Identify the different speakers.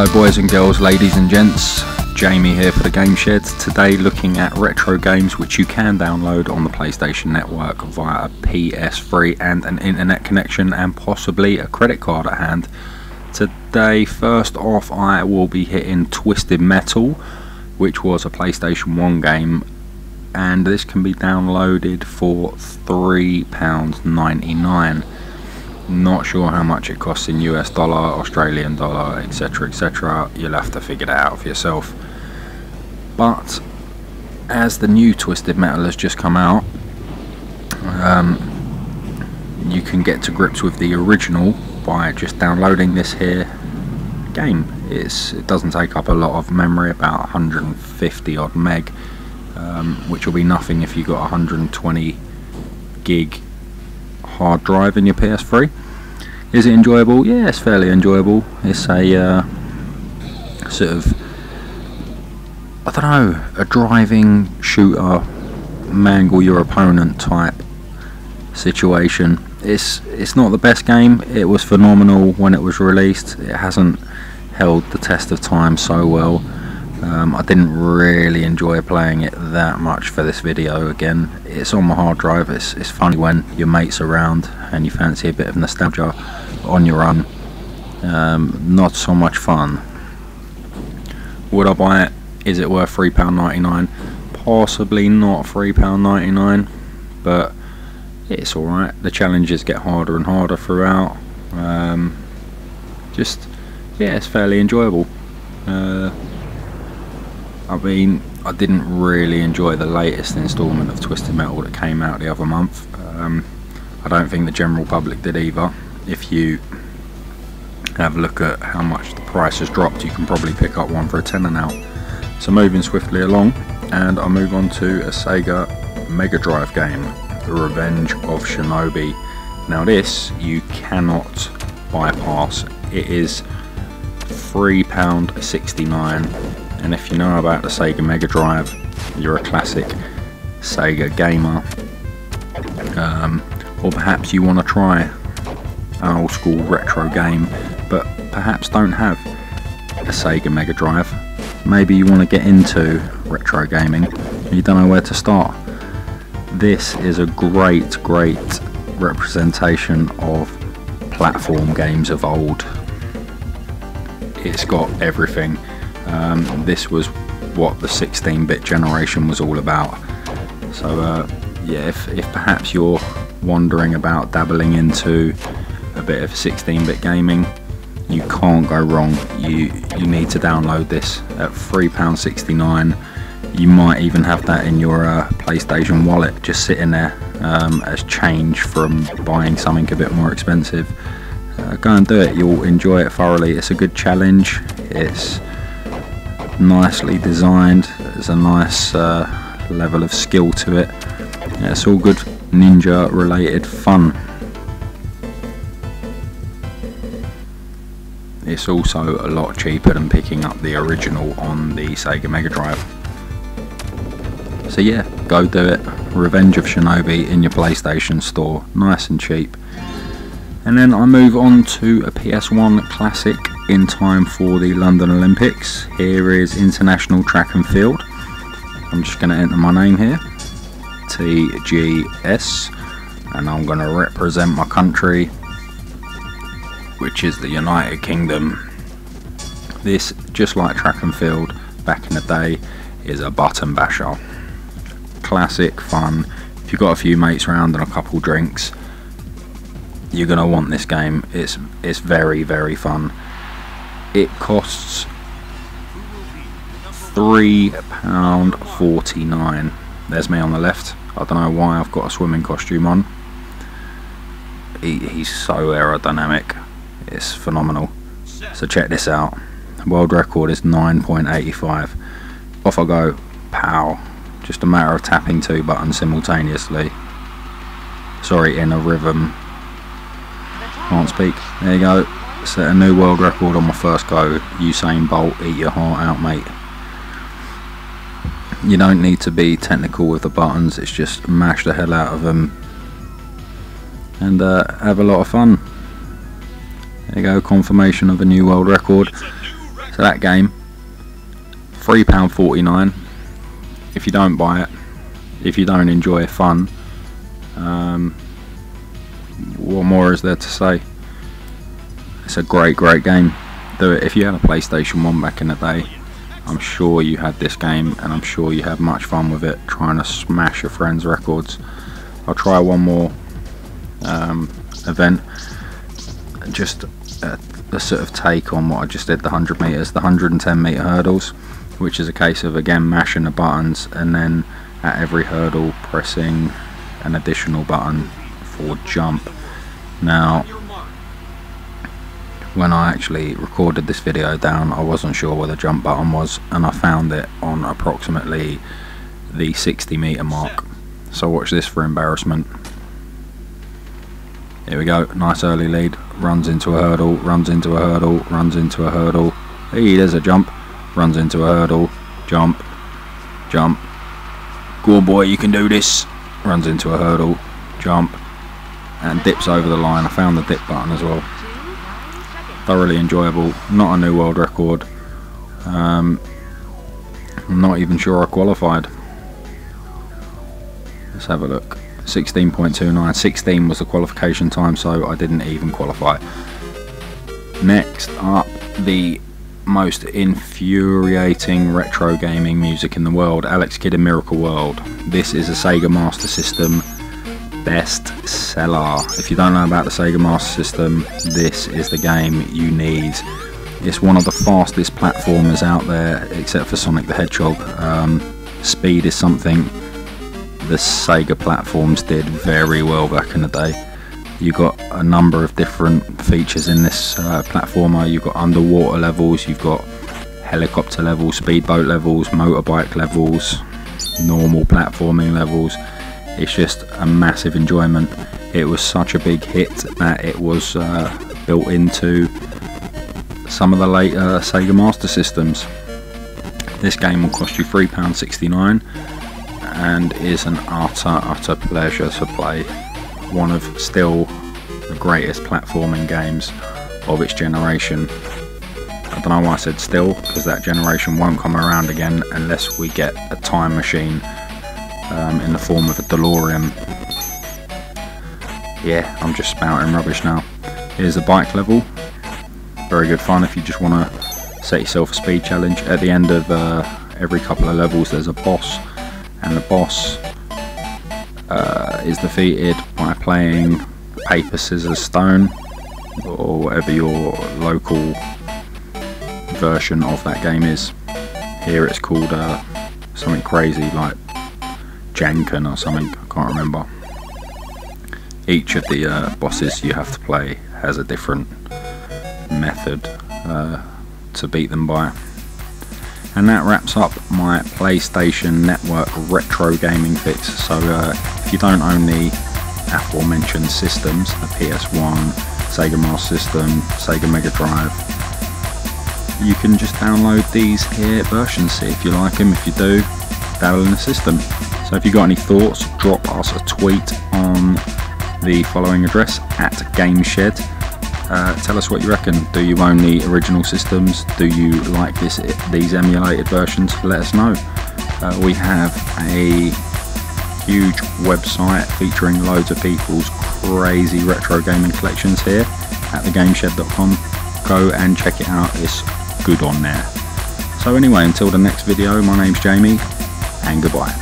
Speaker 1: Hello boys and girls, ladies and gents, Jamie here for the Game Shed. Today looking at retro games which you can download on the PlayStation Network via a PS3 and an internet connection and possibly a credit card at hand. Today, first off, I will be hitting Twisted Metal, which was a PlayStation 1 game, and this can be downloaded for £3.99. Not sure how much it costs in US dollar, Australian dollar, etc, etc. You'll have to figure that out for yourself. But as the new Twisted Metal has just come out, you can get to grips with the original by just downloading this here game. It doesn't take up a lot of memory, about 150 odd meg, which will be nothing if you've got 120 gig hard drive in your PS3. Is it enjoyable? Yeah, it's fairly enjoyable. It's a sort of, I don't know, a driving shooter, mangle your opponent type situation. It's not the best game. It was phenomenal when it was released. It hasn't held the test of time so well. I didn't really enjoy playing it that much for this video. Again, it's on my hard drive. It's funny when your mates around and you fancy a bit of nostalgia on your own. Not so much fun. Would I buy it? Is it worth £3.99? Possibly not £3.99, but it's alright. The challenges get harder and harder throughout. Just, yeah, it's fairly enjoyable. I mean, I didn't really enjoy the latest instalment of Twisted Metal that came out the other month. I don't think the general public did either. If you have a look at how much the price has dropped, you can probably pick up one for a tenner now. So moving swiftly along, and I'll move on to a Sega Mega Drive game, The Revenge of Shinobi. Now this you cannot bypass. It is £3.69. And if you know about the Sega Mega Drive, you're a classic Sega gamer, or perhaps you want to try an old school retro game but perhaps don't have a Sega Mega Drive. Maybe you want to get into retro gaming and you don't know where to start. This is a great representation of platform games of old. It's got everything. This was what the 16-bit generation was all about. So yeah, if perhaps you're wondering about dabbling into a bit of 16-bit gaming, you can't go wrong. You need to download this at £3.69. You might even have that in your PlayStation wallet, just sitting there as change from buying something a bit more expensive. Go and do it. You'll enjoy it thoroughly. It's a good challenge. It's nicely designed. There's a nice level of skill to it. Yeah, it's all good ninja related fun. It's also a lot cheaper than picking up the original on the Sega Mega Drive. So yeah, go do it. Revenge of Shinobi in your PlayStation store, nice and cheap. And then I move on to a PS1 classic in time for the London Olympics. Here is International Track and Field. I'm just going to enter my name here, TGS, and I'm going to represent my country, which is the United Kingdom. This, just like Track and Field back in the day, is a button basher. Classic fun. If you've got a few mates around and a couple drinks, you're going to want this game. It's very fun. It costs £3.49. There's me on the left. I don't know why I've got a swimming costume on. He's so aerodynamic. It's phenomenal. So check this out. World record is 9.85. Off I go. Pow. Just a matter of tapping two buttons simultaneously. Sorry, in a rhythm. Can't speak. There you go. Set a new world record on my first go. Usain Bolt, eat your heart out, mate. You don't need to be technical with the buttons. It's just mash the hell out of them and have a lot of fun. There you go, confirmation of a new world record. So So that game, £3.49. If you don't buy it, if you don't enjoy fun, what more is there to say? It's a great game. If you had a PlayStation 1 back in the day, I'm sure you had this game, and I'm sure you had much fun with it, trying to smash your friends' records. I'll try one more event, just a sort of take on what I just did, the 100 metres, the 110 metre hurdles, which is a case of, again, mashing the buttons, and then at every hurdle pressing an additional button for jump. Now, when I actually recorded this video down, I wasn't sure where the jump button was, and I found it on approximately the 60 metre mark. So watch this for embarrassment. Here we go, nice early lead, runs into a hurdle, runs into a hurdle, runs into a hurdle. Hey, there's a jump, runs into a hurdle, jump, jump. Go on boy, you can do this. Runs into a hurdle, jump, and dips over the line. I found the dip button as well. Thoroughly enjoyable, not a new world record. I'm not even sure I qualified. Let's have a look. 16.29. 16 was the qualification time, so I didn't even qualify. Next up, the most infuriating retro gaming music in the world, Alex Kidd in Miracle World. This is a Sega Master System best seller. If you don't know about the Sega Master System, this is the game you need. It's one of the fastest platformers out there, except for Sonic the Hedgehog. Speed is something the Sega platforms did very well back in the day. You got a number of different features in this platformer. You've got underwater levels, you've got helicopter levels, speedboat levels, motorbike levels, normal platforming levels. It's just a massive enjoyment. It was such a big hit that it was built into some of the later Sega Master Systems. This game will cost you £3.69 and is an utter pleasure to play. One of still the greatest platforming games of its generation. I don't know why I said still, because that generation won't come around again unless we get a time machine in the form of a DeLorean. Yeah, I'm just spouting rubbish now. Here's the bike level. Very good fun if you just want to set yourself a speed challenge. At the end of every couple of levels there's a boss, and the boss is defeated by playing paper, scissors, stone, or whatever your local version of that game is. Here it's called something crazy like Janken or something, I can't remember. Each of the bosses you have to play has a different method to beat them by. And that wraps up my PlayStation Network retro gaming fix. So if you don't own the aforementioned systems, the PS1, Sega Master System, Sega Mega Drive, you can just download these here versions, see if you like them. If you do, download in the system. So if you've got any thoughts, drop us a tweet on the following address, @GameShed. Tell us what you reckon. Do you own the original systems? Do you like these emulated versions? Let us know. We have a huge website featuring loads of people's crazy retro gaming collections here at thegameshed.com. Go and check it out, it's good on there. So anyway, until the next video, my name's Jamie, and goodbye.